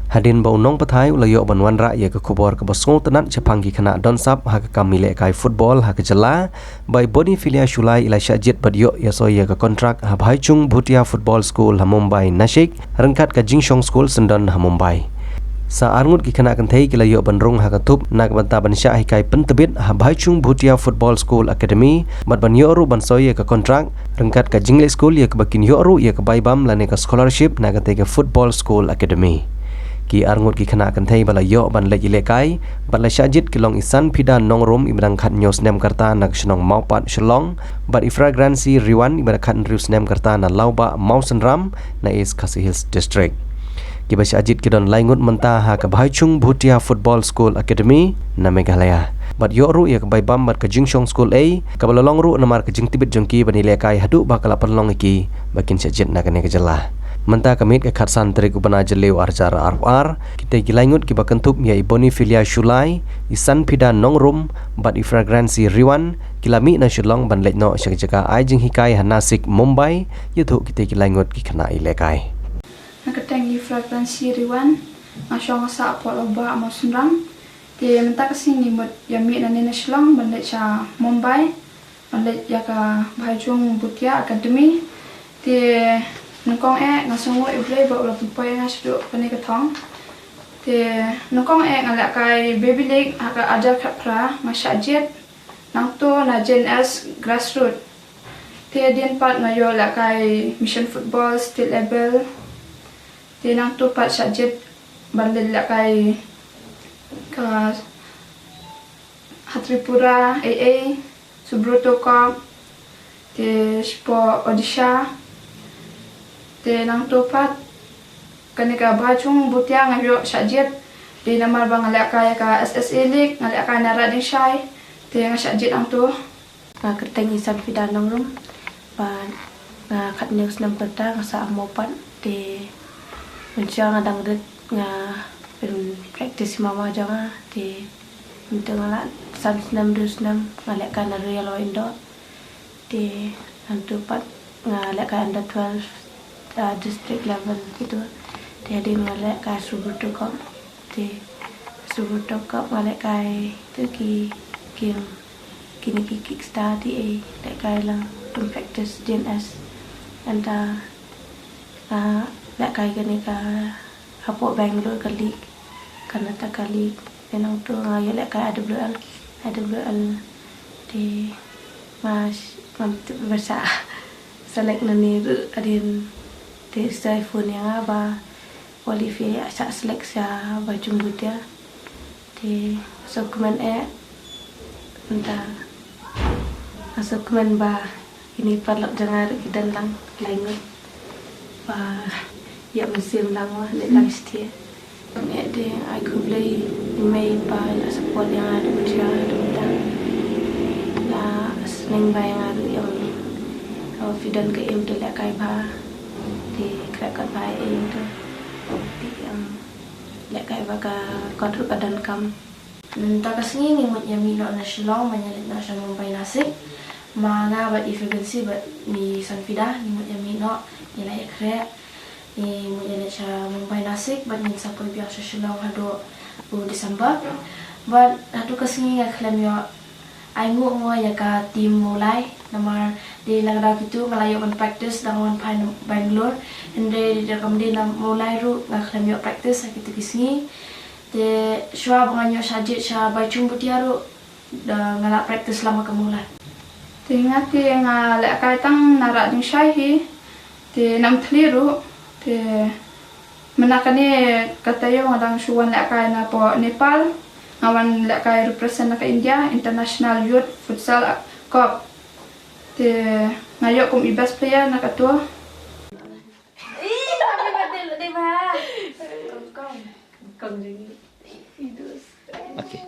Hadin ba unong pathai ulayo banwan ra ya ke khobor ke bosngo tenan Jepang ki khana donsap ha ke kamile kai football ha ke jela by body filia shulai ila syajit badyo ya so ya ke kontrak ha bhai chung Bhutia Football School ha Mumbai Nashik rengkat ka Jingsong School Sendon ha Mumbai. Sa arngut ki khana kan thei kilayo banrung ha katup nak banta bansha hi kai pentebit ha bhai chung Bhutia Football School Academy bat ban yoru ban so ya ke kontrak rengkat ka Jingle School ya ke bakin yoru ya ke baibam lane ka scholarship na ka ke Football School Academy. Ki arngut ki khana kan thei bala yo ban le ilekai bala syajit kilong isan pida nongrum ibrang khat nyos nem karta nak shnong maupat shlong bat ifragrancy riwan ibrang khat rius nem karta na lauba Mausen Ram na is Khasi Hills District. Ki ba syajit kidon laingut menta ha ka Bhai Chung Bhutia Football School Academy na Meghalaya. Bat yo ru ya ka bai bam bat ka Jingsong School A ka bala long ru na mar ka jingtibit jongki ban ilekai hadu bakala panlong iki bakin syajit na kan ke jela. Menta kamit ke khatsan trik ubana jeleu arjara arwar kita gilaingut ki bakentup ya iboni filia shulai isan pida nongrum bat ifragrancy riwan kilami na shulong ban letno syakjaka ai jing hikai hanasik Mumbai yuthu kita gilaingut ki khana ilekai nakateng ifragrancy riwan ngasong sa poloba Mausen te menta kasing nimut yami na nena shulong ban let cha Mumbai ban let ya ka Bhai Chung Bhutia Academy te nongkong ngasongo iblay ba ulah pumpai ngasdo pani kathong te nongkong ngalak kai baby league aka ajar khapra masajit nangto na Gen S grassroots te din pat ngayo la kai mission football state level te nangto pat sajit bandel la kai ka Hatripura AA Subroto Cup te Sport Odisha te nang topat kanika Bhai Chung Bhutia ngayo syajit di namar bang ngalak kaya ka SSA League ngalak kaya na Rading Shai te nga syajit ang to kerteng isan pida nongrum ban khat news nam kerta nga sa amopan te menja ngadang det nga perun practice mama janga te untuk ngalak san senam ngalak kaya na Real Indo te nang topat ngalak kaya under 12 district level gitu jadi ngalek kai Subroto Cup di Subroto Cup ngalek kai tu game kini kickstart di lek kai lang practice DNS anta lek kai kini ka Hapok Bangalore ka league Karnataka league enang tu ngalek lek kai AWL di mas bersa select nani adin te iPhone yang apa qualify asa seleksi Bhai Chung Bhutia te dokumen entah dokumen ba ini parlok jangar dan lang laingut ba ya musim lang wah dekat sini de aku beli email ba ya support yang ada Bhutia la seneng ba yang ada yang fidan ke im de kai ba di kerajaan Bhai itu di yang lekai baga kontrak badan kam. Nta kasngi ngimut yami no na Shillong manyalit na siya Mumbai Nasik mga bat ifrequency bat mi sanfida ngimut yami no nilai kre ni manyalit siya Mumbai Nasik bat min sapoy biak siya Shillong hado Desember bat hado kasngi ngaklam yo ai ngo ya ka tim mulai namar di nagda gitu ngalayo man practice dangon Bhai Bangalore ende di dakam di mulai ru ngaklam yo practice gitu kisngi de shwa banganyo sajit sha Bhai Chung Bhutia ru ngalak practice lama kemulai tingat ti ngalak kai tang na Rading Shai hi te nam thliru te menakani katayo ngadang shuan lak kai na po Nepal ngawan lek kai represent ke India International Youth Futsal Cup te ngayo kum ibas player nak atua kong jadi okay.